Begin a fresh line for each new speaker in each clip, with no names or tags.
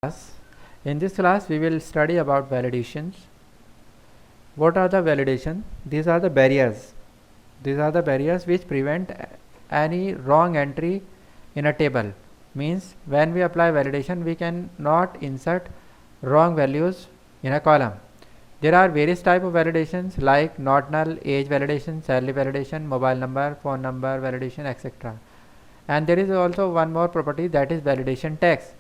class. In this class, we will study about validations. What are the validations? These are the barriers. These are the barriers which prevent any wrong entry in a table. Means when we apply validation, we can not insert wrong values in a column. There are various type of validations like not null, age validation, salary validation, mobile number, phone number validation, etc. And there is also one more property, that is validation text.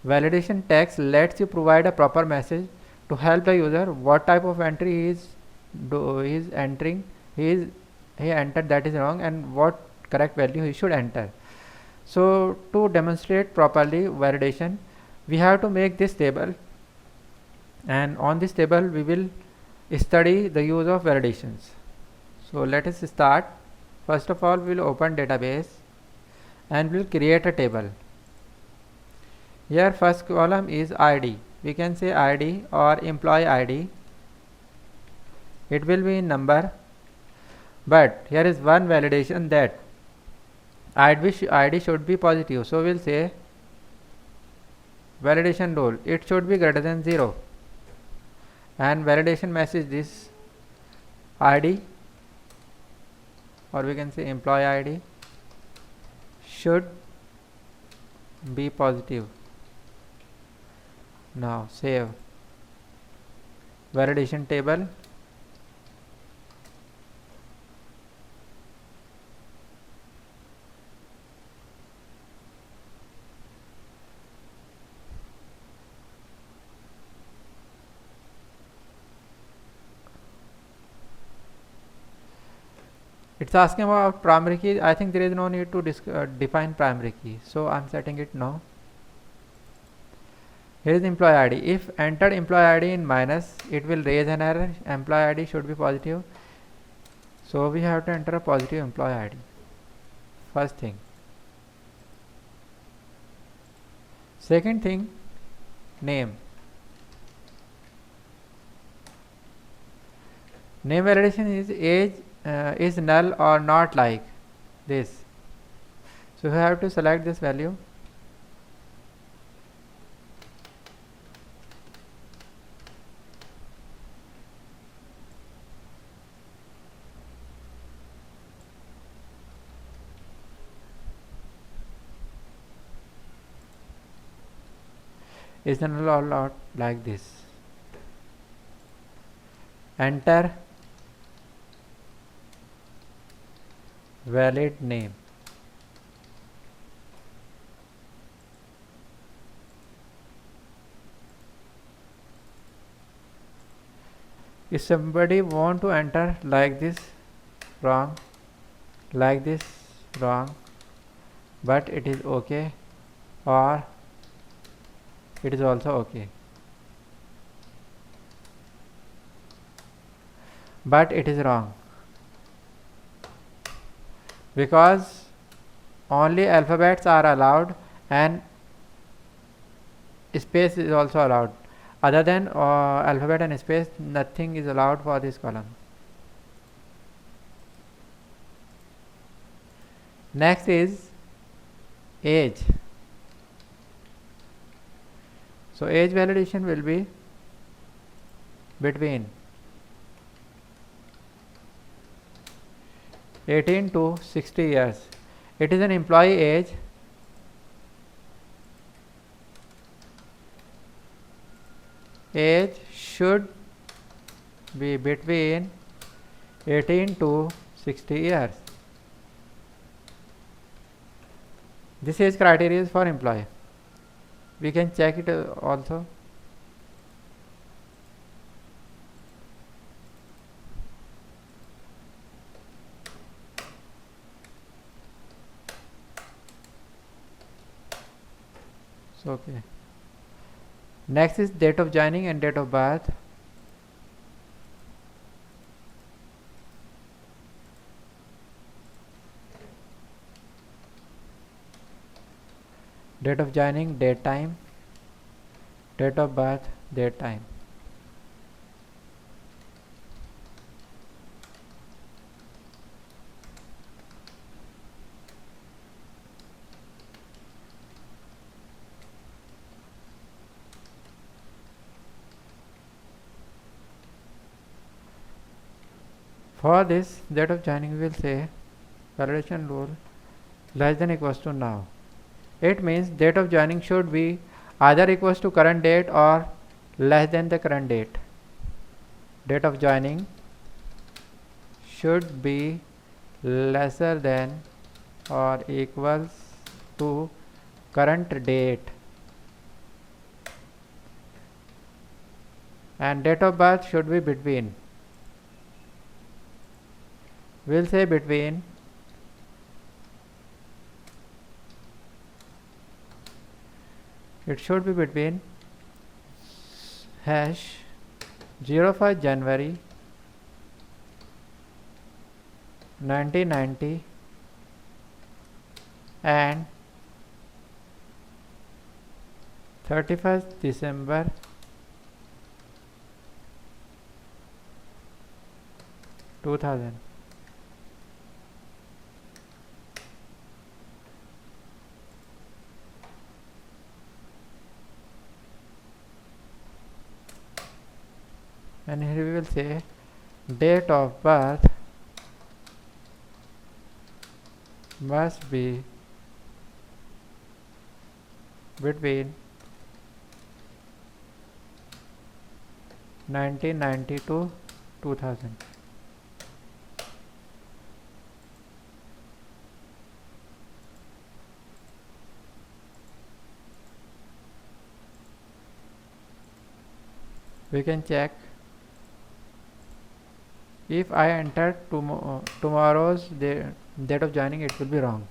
Validation text lets you provide a proper message to help the user what type of entry he is entering, he entered that is wrong, and what correct value he should enter. So to demonstrate properly validation, we have to make this table, and on this table we will study the use of validations. So let us start. First of all, we will open database and we will create a table. Here first column is ID. We can say ID or employee ID. It will be in number, but here is one validation that ID should be positive. So we'll say validation rule, it should be greater than 0, and validation message this ID, or we can say employee ID should be positive. Now save validation table. It's asking about primary key. I think there is no need to define primary key, so I'm setting it no. Here is employee ID. If entered employee ID in minus, it will raise an error. Employee ID should be positive, so we have to enter a positive employee ID. First thing. Second thing, name. Name validation is age is null or not, like this. So you have to select this value. Is null or not, like this. Enter valid name. If somebody want to enter like this, wrong, like this, wrong, but it is okay, or it is also okay, but it is wrong, because only alphabets are allowed and space is also allowed. Other than alphabet and space, nothing is allowed for this column. Next is age. So age validation will be between 18 to 60 years. It is an employee age. Age should be between 18 to 60 years. This age criteria is for employee. We can check it also. So okay. Next is date of joining and date of birth. Date of joining, date time, date of birth, date time. For this date of joining we will say validation rule less than equals to now. It means date of joining should be either equals to current date or less than the current date. Date of joining should be lesser than or equals to current date, and date of birth should be between, we'll say between it should be between hash 05 January 1990 and 31st December 2000. And here we will say date of birth must be between 1990 to 2000. We can check. If I enter tomorrow's date of joining, it will be wrong.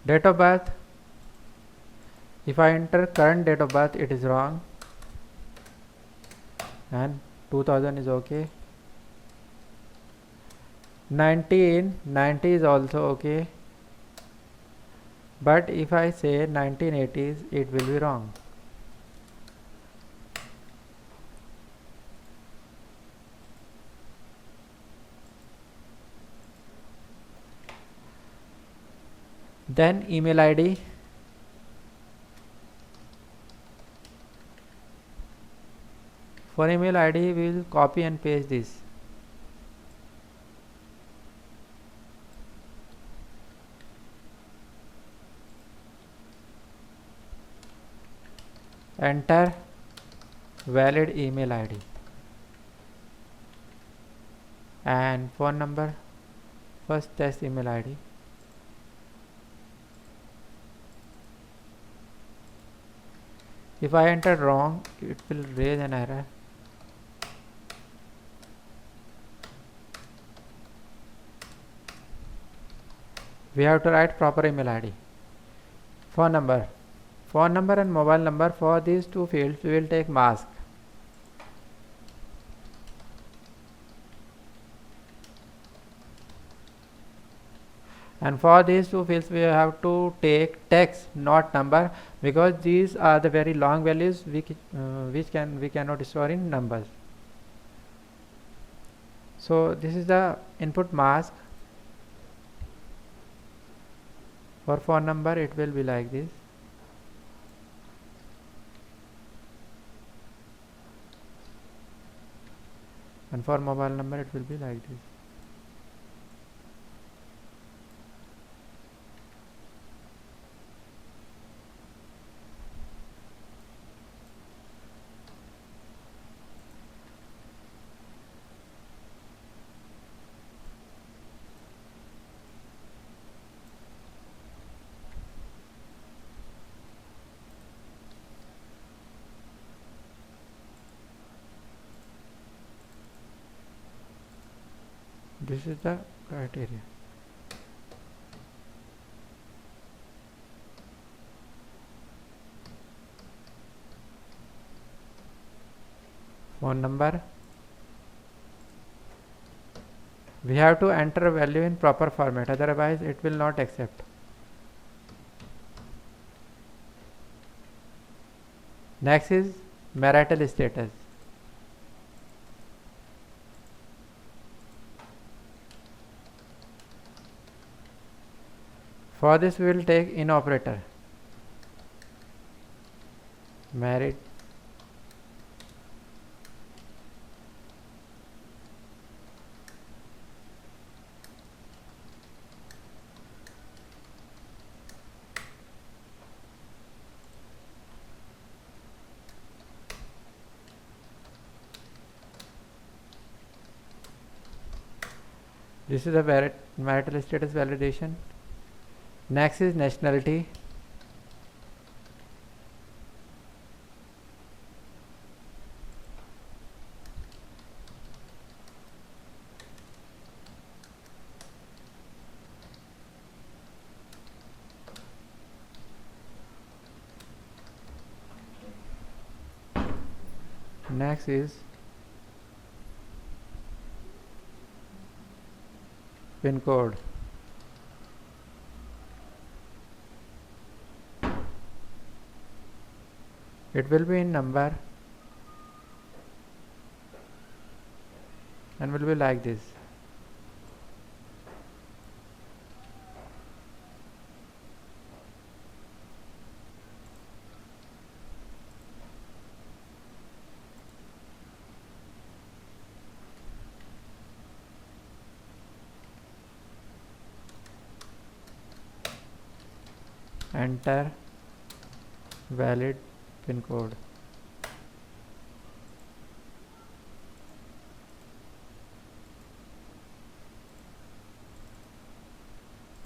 Date of birth, if I enter current date of birth, it is wrong, and 2000 is okay. 1990 is also okay, but if I say 1980s, it will be wrong. Then email ID, for email ID we will copy and paste this. Enter valid email ID and phone number, first test email ID. If I enter wrong, it will raise an error. We have to write proper email ID. Phone number and mobile number, for these two fields we will take mask. And for these two fields we have to take text, not number, because these are the very long values which we cannot store in numbers. So this is the input mask. For phone number it will be like this, and for mobile number it will be like this. This is the criteria. Phone number, we have to enter value in proper format, otherwise it will not accept. Next is marital status. For this we will take in operator, married This is the marital status validation. Next is nationality. Next is PIN code. It will be in number and will be like this. Enter valid PIN code.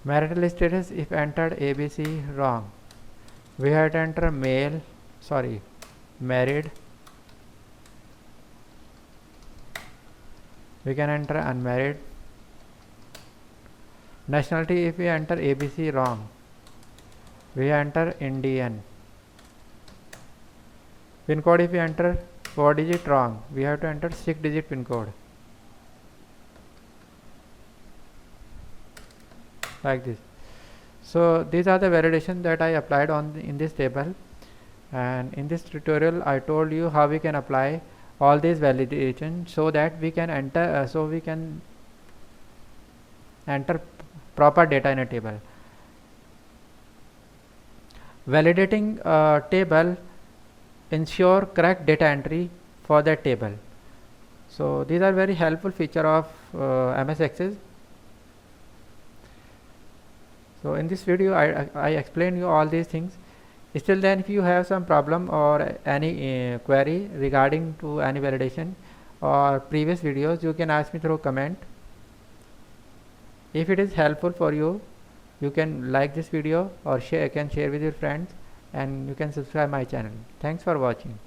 Marital status, if entered ABC wrong, we have to enter married. We can enter unmarried. Nationality, if we enter ABC wrong, we enter Indian. PIN code, if we enter 4-digit wrong, we have to enter 6-digit PIN code. Like this. So these are the validation that I applied in this table, and in this tutorial I told you how we can apply all these validation so that we can enter proper data in a table. Validating a table ensure correct data entry for that table. So these are very helpful feature of MS Access. So in this video I explained you all these things. Still then, if you have some problem or any query regarding to any validation or previous videos, you can ask me through comment. If it is helpful for you, you can like this video or share with your friends, and you can subscribe my channel. Thanks for watching.